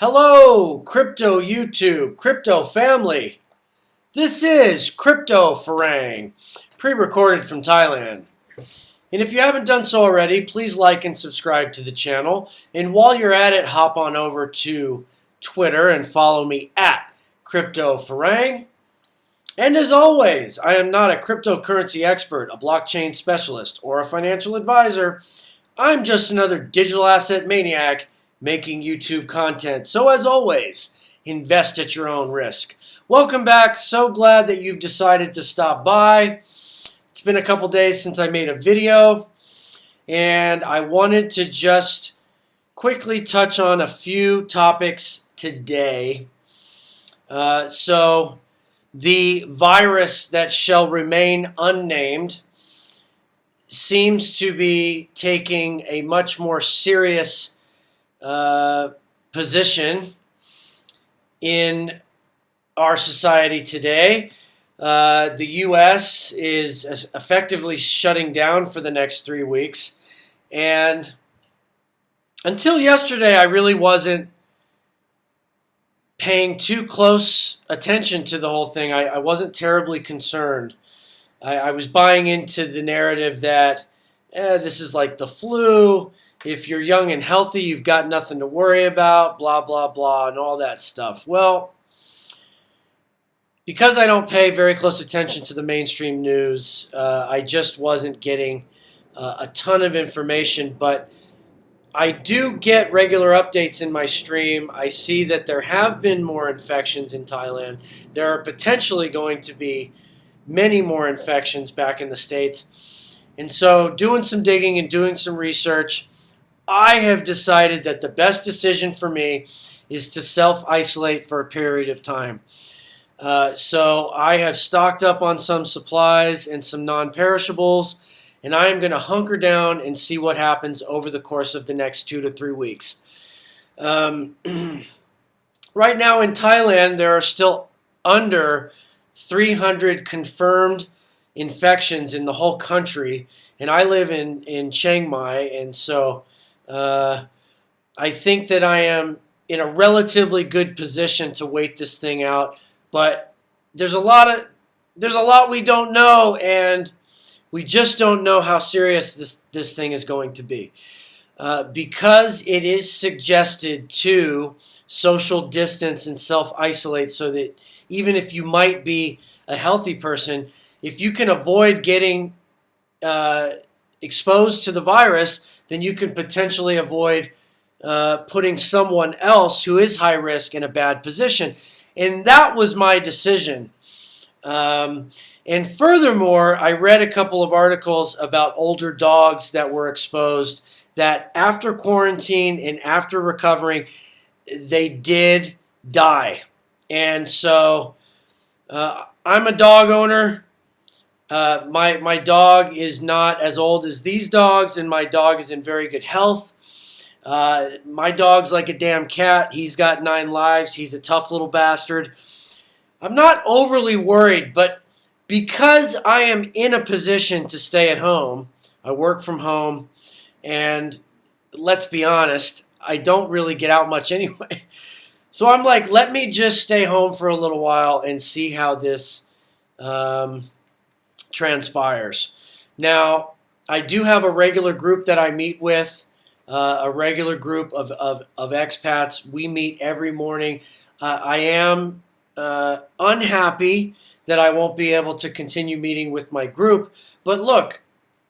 Hello, crypto YouTube, crypto family. This is Crypto Farang, pre-recorded from Thailand. And if you haven't done so already, please like and subscribe to the channel. And while you're at it, hop on over to Twitter and follow me at Crypto Farang. And as always, I am not a cryptocurrency expert, a blockchain specialist, or a financial advisor. I'm just another digital asset maniac making YouTube content. So as always, invest at your own risk. Welcome back. So glad that you've decided to stop by. It's been a couple days since I made a video, and I wanted to just quickly touch on a few topics today. So the virus that shall remain unnamed seems to be taking a much more serious position in our society today. The U.S. is effectively shutting down for the next 3 weeks. And until yesterday, I really wasn't paying too close attention to the whole thing. I wasn't terribly concerned. I was buying into the narrative that this is like the flu. If you're young and healthy, you've got nothing to worry about, blah, blah, blah, and all that stuff. Well, because I don't pay very close attention to the mainstream news, I just wasn't getting a ton of information, but I do get regular updates in my stream. I see that there have been more infections in Thailand. There are potentially going to be many more infections back in the States. And so doing some digging and doing some research, I have decided that the best decision for me is to self-isolate for a period of time. So I have stocked up on some supplies and some non-perishables, and I am going to hunker down and see what happens over the course of the next 2 to 3 weeks. Right now in Thailand, there are still under 300 confirmed infections in the whole country, and I live in Chiang Mai, and so I think that I am in a relatively good position to wait this thing out, but there's a lot we don't know, and we just don't know how serious this thing is going to be. Because it is suggested to social distance and self-isolate, so that even if you might be a healthy person, if you can avoid getting exposed to the virus, then you can potentially avoid putting someone else who is high risk in a bad position. And that was my decision. And furthermore, I read a couple of articles about older dogs that were exposed, that after quarantine and after recovering, they did die. And so I'm a dog owner. My dog is not as old as these dogs, and my dog is in very good health. My dog's like a damn cat. He's got 9 lives. He's a tough little bastard. I'm not overly worried, but because I am in a position to stay at home, I work from home, and let's be honest, I don't really get out much anyway. So I'm like, let me just stay home for a little while and see how this transpires. Now, I do have a regular group that I meet with, a regular group of expats. We meet every morning. I am unhappy that I won't be able to continue meeting with my group, but look,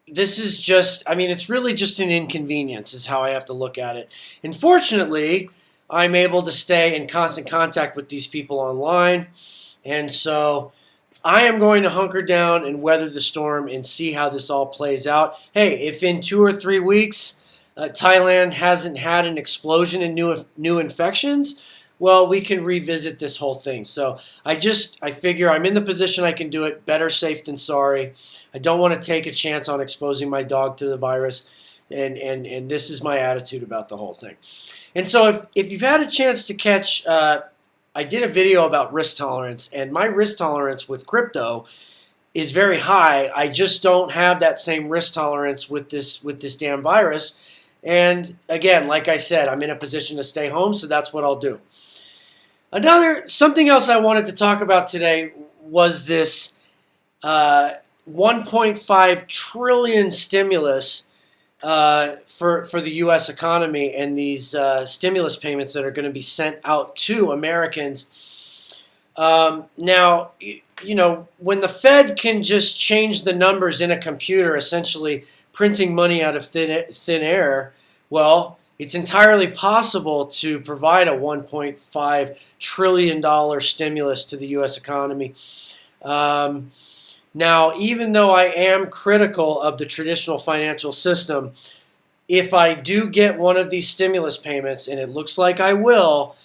this is just, it's really just an inconvenience is how I have to look at it. And fortunately, I'm able to stay in constant contact with these people online, and so I am going to hunker down and weather the storm and see how this all plays out. Hey, if in 2 or 3 weeks Thailand hasn't had an explosion in new infections, well, we can revisit this whole thing. So I figure I'm in the position I can do it. Better safe than sorry. I don't want to take a chance on exposing my dog to the virus, and this is my attitude about the whole thing. And so if you've had a chance to catch, I did a video about risk tolerance, and my risk tolerance with crypto is very high. I just don't have that same risk tolerance with this damn virus. And again, like I said, I'm in a position to stay home, so that's what I'll do. Something else I wanted to talk about today was this 1.5 trillion stimulus for the U.S. economy, and these stimulus payments that are going to be sent out to Americans. Now, you know, when the Fed can just change the numbers in a computer, essentially printing money out of thin air, well, it's entirely possible to provide a $1.5 trillion stimulus to the U.S. economy. Now, even though I am critical of the traditional financial system, if I do get one of these stimulus payments, and it looks like I will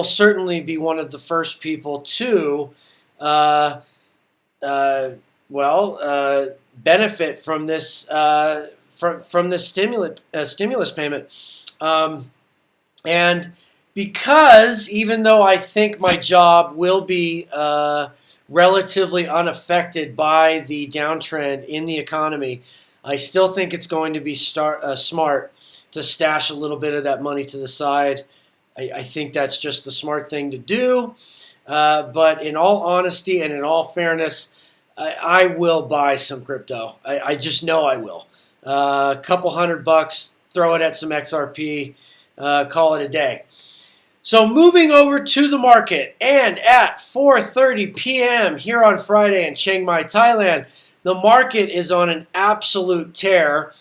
certainly be one of the first people to, benefit from this from this stimulus payment. And because even though I think my job will be relatively unaffected by the downtrend in the economy, I still think it's going to be smart to stash a little bit of that money to the side. I think that's just the smart thing to do. But in all honesty and in all fairness, I will buy some crypto. I just know I will. A couple $100, throw it at some XRP, call it a day. So moving over to the market, and at 4:30 p.m. here on Friday in Chiang Mai, Thailand, the market is on an absolute tear.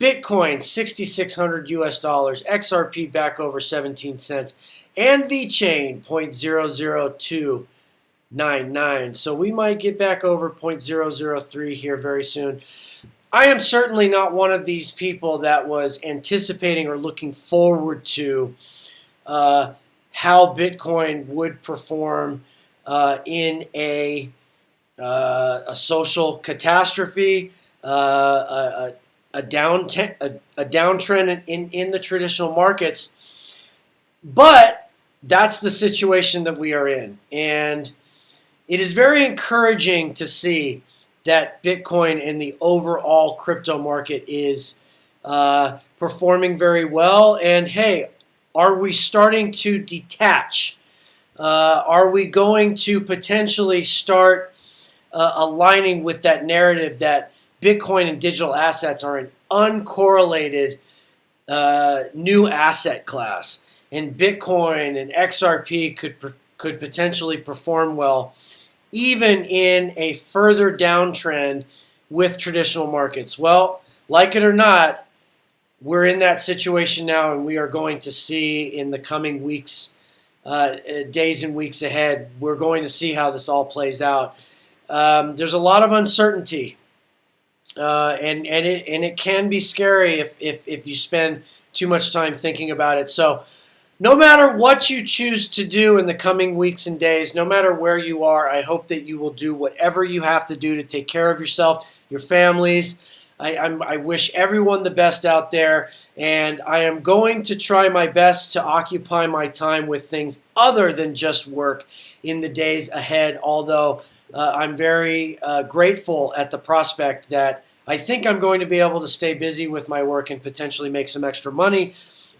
Bitcoin, $6,600 US, XRP back over 17 cents, and VeChain, 0.00299. So we might get back over 0.003 here very soon. I am certainly not one of these people that was anticipating or looking forward to how Bitcoin would perform in a social catastrophe, a downtrend in the traditional markets. But that's the situation that we are in. And it is very encouraging to see that Bitcoin and the overall crypto market is performing very well. And hey, are we starting to detach? Are we going to potentially start aligning with that narrative that Bitcoin and digital assets are an uncorrelated new asset class, and Bitcoin and XRP could potentially perform well even in a further downtrend with traditional markets? Well, like it or not, we're in that situation now, and we are going to see in the coming weeks, days and weeks ahead, we're going to see how this all plays out. There's a lot of uncertainty, and it can be scary if you spend too much time thinking about it. So no matter what you choose to do in the coming weeks and days, no matter where you are, I hope that you will do whatever you have to do to take care of yourself, your families. I wish everyone the best out there, and I am going to try my best to occupy my time with things other than just work in the days ahead, although I'm very grateful at the prospect that I think I'm going to be able to stay busy with my work and potentially make some extra money.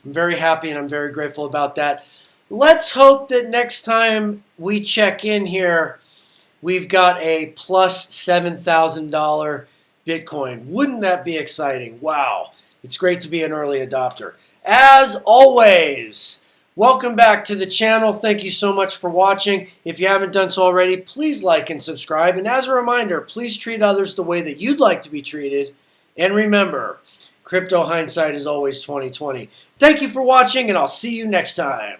I'm very happy and I'm very grateful about that. Let's hope that next time we check in here, we've got a plus $7,000 Bitcoin. Wouldn't that be exciting? Wow. It's great to be an early adopter. As always, welcome back to the channel. Thank you so much for watching. If you haven't done so already, please like and subscribe. And as a reminder, please treat others the way that you'd like to be treated. And remember, crypto hindsight is always 20/20. Thank you for watching, and I'll see you next time.